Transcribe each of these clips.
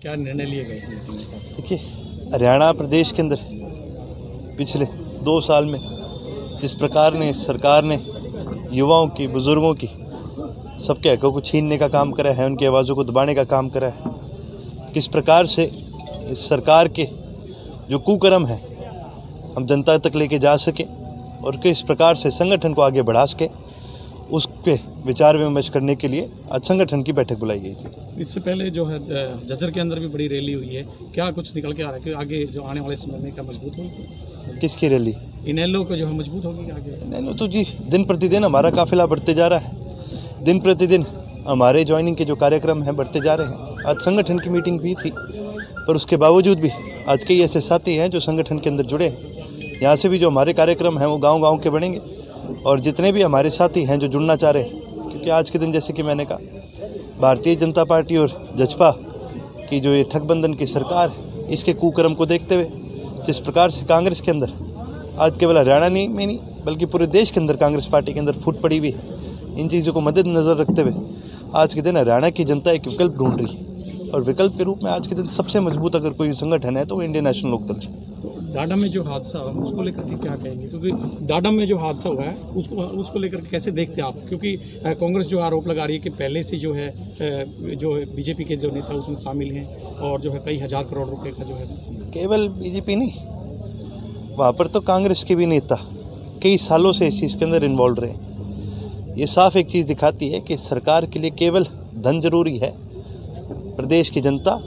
क्या निर्णय लिए गए? देखिए, हरियाणा प्रदेश के अंदर पिछले 2 साल में जिस प्रकार ने सरकार ने युवाओं की, बुजुर्गों की, सबके हकों को छीनने का काम करा है, उनकी आवाज़ों को दबाने का काम करा है, किस प्रकार से इस सरकार के जो कुकर्म है हम जनता तक लेके जा सके और किस प्रकार से संगठन को आगे बढ़ा सके, उस पे विचार विमर्श करने के लिए आज संगठन की बैठक बुलाई गई थी। इससे पहले जो है झज्जर के अंदर भी बड़ी रैली हुई है, क्या कुछ निकल के आ रहा है कि आगे जो आने वाले समय में क्या मजबूत होगी? किसकी रैली? इनेलो को जो है मजबूत होगी आगे? इनेलो तो जी दिन प्रतिदिन हमारा काफिला बढ़ते जा रहा है, दिन प्रतिदिन हमारे ज्वाइनिंग के जो कार्यक्रम हैं बढ़ते जा रहे हैं। आज संगठन की मीटिंग भी थी, पर उसके बावजूद भी आज कई ऐसे साथी हैं जो संगठन के अंदर जुड़े हैं। यहाँ से भी जो हमारे कार्यक्रम हैं वो गांव-गांव के बनेंगे और जितने भी हमारे साथी हैं जो जुड़ना चाह रहे हैं, क्योंकि आज के दिन जैसे कि मैंने कहा, भारतीय जनता पार्टी और जजपा की जो ये ठगबंधन की सरकार है, इसके कुकर्म को देखते हुए जिस प्रकार से कांग्रेस के अंदर आज केवल हरियाणा में नहीं बल्कि पूरे देश के अंदर कांग्रेस पार्टी के अंदर फूट पड़ी हुई है, इन चीज़ों को मद्देनजर रखते हुए आज के दिन हरियाणा की जनता एक विकल्प ढूंढ रही है और विकल्प के रूप में आज के दिन सबसे मजबूत अगर कोई संगठन है तो वो इंडियन नेशनल लोकदल है। डाडम में जो हादसा हुआ उसको लेकर के क्या कहेंगे? क्योंकि डाडम में जो हादसा हुआ है उसको लेकर के कैसे देखते हैं आप? क्योंकि कांग्रेस जो आरोप लगा रही है कि पहले से जो है बीजेपी के जो नेता उसमें शामिल हैं और जो है कई हज़ार करोड़ रुपए का जो है। केवल बीजेपी नहीं, वहाँ पर तो कांग्रेस के भी नेता कई सालों से इस चीज़ के अंदर इन्वॉल्व रहे। ये साफ एक चीज़ दिखाती है कि सरकार के लिए केवल धन जरूरी है, प्रदेश की जनता,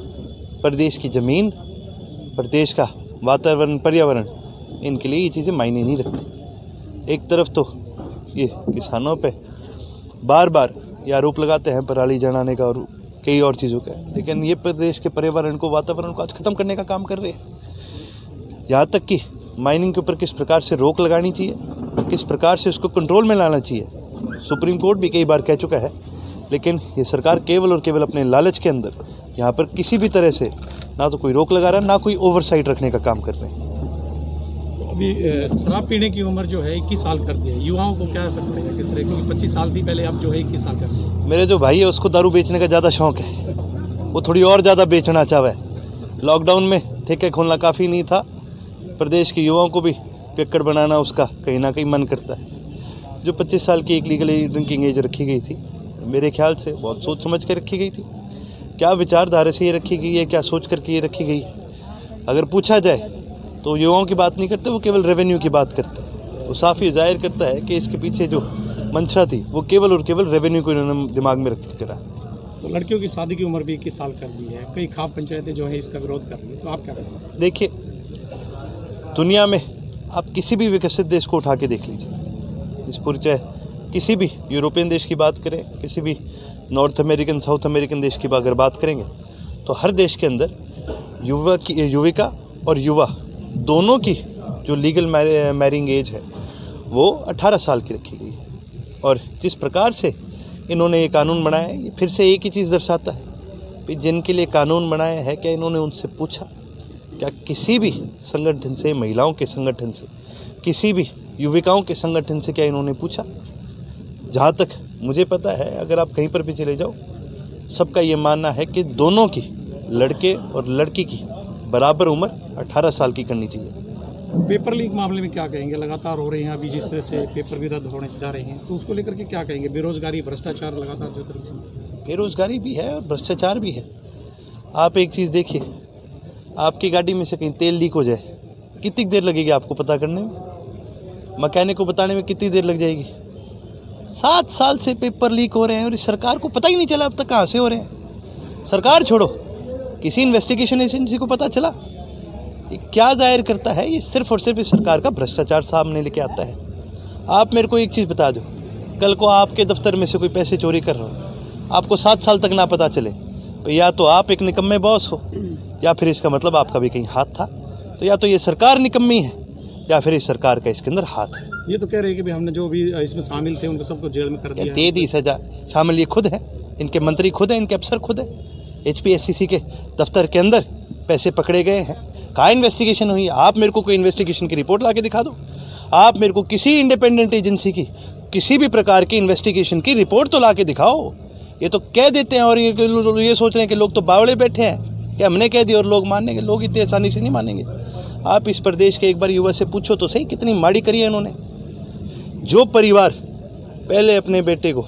प्रदेश की ज़मीन, प्रदेश का वातावरण, पर्यावरण, इनके लिए ये चीज़ें मायने नहीं रखती। एक तरफ तो ये किसानों पे बार बार ये आरोप लगाते हैं पराली जलाने का और कई और चीज़ों का, लेकिन ये प्रदेश के पर्यावरण को, वातावरण को आज ख़त्म करने का काम कर रहे हैं। यहाँ तक कि माइनिंग के ऊपर किस प्रकार से रोक लगानी चाहिए, किस प्रकार से उसको कंट्रोल में लाना चाहिए, सुप्रीम कोर्ट भी कई बार कह चुका है, लेकिन ये सरकार केवल और केवल अपने लालच के अंदर यहाँ पर किसी भी तरह से ना तो कोई रोक लगा रहा है, ना कोई ओवरसाइट रखने का काम कर रहे हैं। तो अभी शराब पीने की उम्र जो है 21 साल कर दी है, युवाओं को क्या असर पड़ेगा किस तरह? क्योंकि 25 साल थी पहले, अब जो है 21 साल कर दी। मेरे जो भाई है उसको दारू बेचने का ज़्यादा शौक है, वो थोड़ी और ज़्यादा बेचना चाहे। लॉकडाउन में ठेके खोलना काफ़ी नहीं था, प्रदेश के युवाओं को भी पियक्कड़ बनाना उसका कहीं ना कहीं मन करता है। जो 25 साल की एक लीगली ड्रिंकिंग एज रखी गई थी, मेरे ख्याल से बहुत सोच समझ के रखी गई थी। क्या विचारधारा से ये रखी गई है, क्या सोच करके ये रखी गई है, अगर पूछा जाए तो युवाओं की बात नहीं करते, वो केवल रेवेन्यू की बात करते हैं। तो साफ ही जाहिर करता है कि इसके पीछे जो मंशा थी वो केवल और केवल रेवेन्यू को इन्होंने दिमाग में रख के करा। तो लड़कियों की शादी की उम्र भी 21 साल कर दी है, कई खाप पंचायतें जो है इसका विरोध कर रही है, तो आप क्या करेंगे? देखिए, दुनिया में आप किसी भी विकसित देश को उठा के देख लीजिए, इस पूरी चाहे किसी भी यूरोपियन देश की बात करें, किसी भी नॉर्थ अमेरिकन, साउथ अमेरिकन देश की अगर बात करेंगे, तो हर देश के अंदर युविका और युवा दोनों की जो लीगल मैरिंग एज है वो 18 साल की रखी गई है। और जिस प्रकार से इन्होंने ये कानून बनाया है, ये फिर से एक ही चीज़ दर्शाता है कि जिनके लिए कानून बनाया है, क्या इन्होंने उनसे पूछा? क्या किसी भी संगठन से, महिलाओं के संगठन से, किसी भी युविकाओं के संगठन से क्या इन्होंने पूछा? जहाँ तक मुझे पता है, अगर आप कहीं पर भी चले जाओ, सबका ये मानना है कि दोनों की, लड़के और लड़की की बराबर उम्र 18 साल की करनी चाहिए। पेपर लीक मामले में क्या कहेंगे? लगातार हो रहे हैं अभी, जिस तरह से पेपर भी रद्द होने जा रहे हैं, तो उसको लेकर के क्या कहेंगे? बेरोजगारी, भ्रष्टाचार लगातार जो तरह से। बेरोजगारी भी है और भ्रष्टाचार भी है। आप एक चीज़ देखिए, आपकी गाड़ी में से कहीं तेल लीक हो जाए, कितनी देर लगेगी आपको पता करने में? मैकेनिक को बताने में कितनी देर लग जाएगी? 7 साल से पेपर लीक हो रहे हैं और इस सरकार को पता ही नहीं चला अब तक कहाँ से हो रहे हैं। सरकार छोड़ो, किसी इन्वेस्टिगेशन एजेंसी को पता चला? ये क्या जाहिर करता है? ये सिर्फ और सिर्फ इस सरकार का भ्रष्टाचार सामने लेके आता है। आप मेरे को एक चीज़ बता दो, कल को आपके दफ्तर में से कोई पैसे चोरी कर रहा हो, आपको 7 साल तक ना पता चले, तो या तो आप एक निकम्मे बॉस हो, या फिर इसका मतलब आपका भी कहीं हाथ था। तो या तो ये सरकार निकम्मी है, या फिर इस सरकार का इसके अंदर हाथ है। ये तो कह रहे हैं कि भी हमने जो भी इसमें शामिल थे उनको सबको जेल में कर दिया, दे दी सजा। शामिल ये खुद है, इनके मंत्री खुद है, इनके अफसर खुद है। HPSCC के दफ्तर के अंदर पैसे पकड़े गए हैं। कहाँ इन्वेस्टिगेशन हुई? आप मेरे को कोई इन्वेस्टिगेशन की रिपोर्ट ला के दिखा दो। आप मेरे को किसी इंडिपेंडेंट एजेंसी की किसी भी प्रकार की इन्वेस्टिगेशन की रिपोर्ट तो ला के दिखाओ। ये तो कह देते हैं और ये सोच रहे हैं कि लोग तो बावड़े बैठे हैं। कि हमने कह दिया और लोग मानेंगे? लोग इतनी आसानी से नहीं मानेंगे। आप इस प्रदेश के एक बार युवा से पूछो तो सही, कितनी माड़ी करी है इन्होंने। जो परिवार पहले अपने बेटे को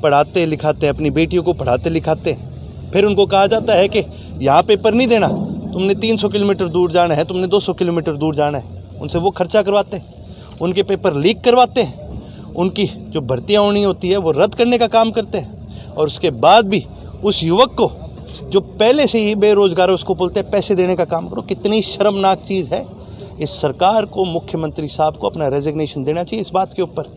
पढ़ाते लिखाते हैं, अपनी बेटियों को पढ़ाते लिखाते हैं, फिर उनको कहा जाता है कि यहाँ पेपर नहीं देना, तुमने 300 किलोमीटर दूर जाना है, तुमने 200 किलोमीटर दूर जाना है, उनसे वो खर्चा करवाते हैं, उनके पेपर लीक करवाते हैं, उनकी जो भर्तियाँ होनी होती है वो रद्द करने का काम करते हैं, और उसके बाद भी उस युवक को जो पहले से ही बेरोजगार है उसको बोलते हैं पैसे देने का काम करो। कितनी शर्मनाक चीज़ है। इस सरकार को, मुख्यमंत्री साहब को अपना रेजिग्नेशन देना चाहिए इस बात के ऊपर।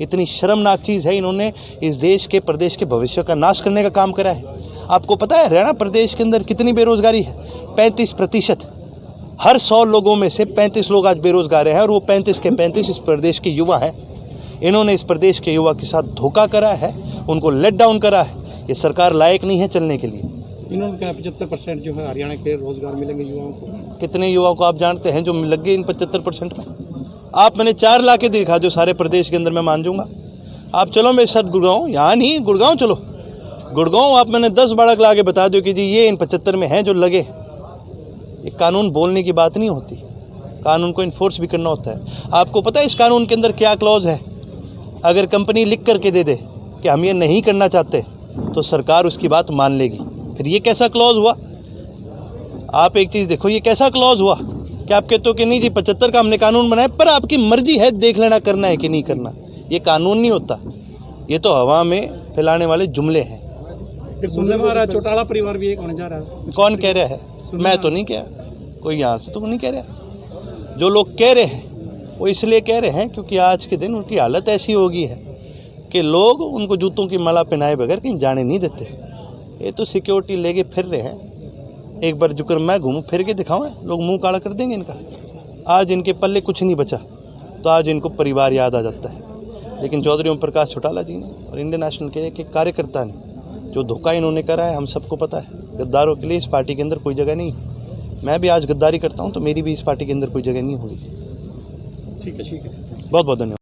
इतनी शर्मनाक चीज़ है। इन्होंने इस देश के, प्रदेश के भविष्य का नाश करने का काम करा है। आपको पता है हरियाणा प्रदेश के अंदर कितनी बेरोजगारी है? 35%। हर 100 लोगों में से 35 लोग आज बेरोजगार हैं, और वो 35 के 35 इस प्रदेश के युवा हैं। इन्होंने इस प्रदेश के युवा के साथ धोखा करा है, उनको लेट डाउन करा है। ये सरकार लायक नहीं है चलने के लिए। इन्होंने कहा 75% जो है हरियाणा के रोजगार मिलेंगे युवाओं को। कितने युवाओं को आप जानते हैं जो लग गए इन 75% में? आप मैंने 4 ला के दिखा दो सारे प्रदेश के अंदर, मैं मान जाऊँगा। आप चलो मेरे साथ गुड़गांव, यहाँ नहीं गुड़गांव चलो, गुड़गांव आप मैंने 10 बाड़क ला के बता दो कि जी ये इन 75 में हैं जो लगे। ये कानून बोलने की बात नहीं होती, कानून को इन्फोर्स भी करना होता है। आपको पता है इस कानून के अंदर क्या क्लॉज है? अगर कंपनी लिख करके दे दे कि हम ये नहीं करना चाहते तो सरकार उसकी बात मान लेगी। फिर ये कैसा क्लॉज हुआ? आप एक चीज़ देखो, ये कैसा क्लॉज हुआ कि आप कहते हो कि नहीं जी 75 का हमने कानून बनाया, पर आपकी मर्जी है देख लेना करना है कि नहीं करना। ये कानून नहीं होता, ये तो हवा में फैलाने वाले जुमले हैं। फिर सुनने में आ रहा है चौटाला परिवार भी एक होने जा रहा है। कौन कह रहा है? मैं तो नहीं कह रहा, कोई यहाँ से तो नहीं कह रहा। जो लोग कह रहे हैं वो इसलिए कह रहे हैं क्योंकि आज के दिन उनकी हालत ऐसी हो गई है कि लोग उनको जूतों की माला पहनाए बगैर कहीं जाने नहीं देते। ये तो सिक्योरिटी लेके फिर रहे हैं। एक बार जुकर मैं घूमूँ फिर के दिखाऊँ, लोग मुंह काला कर देंगे इनका। आज इनके पल्ले कुछ नहीं बचा, तो आज इनको परिवार याद आ जाता है। लेकिन चौधरी ओम प्रकाश चौटाला जी ने और इंडियन नेशनल के एक कार्यकर्ता ने जो धोखा इन्होंने करा है, हम सबको पता है। गद्दारों के लिए इस पार्टी के अंदर कोई जगह नहीं है। मैं भी आज गद्दारी करता हूँ तो मेरी भी इस पार्टी के अंदर कोई जगह नहीं होगी। ठीक है, ठीक है। बहुत बहुत धन्यवाद।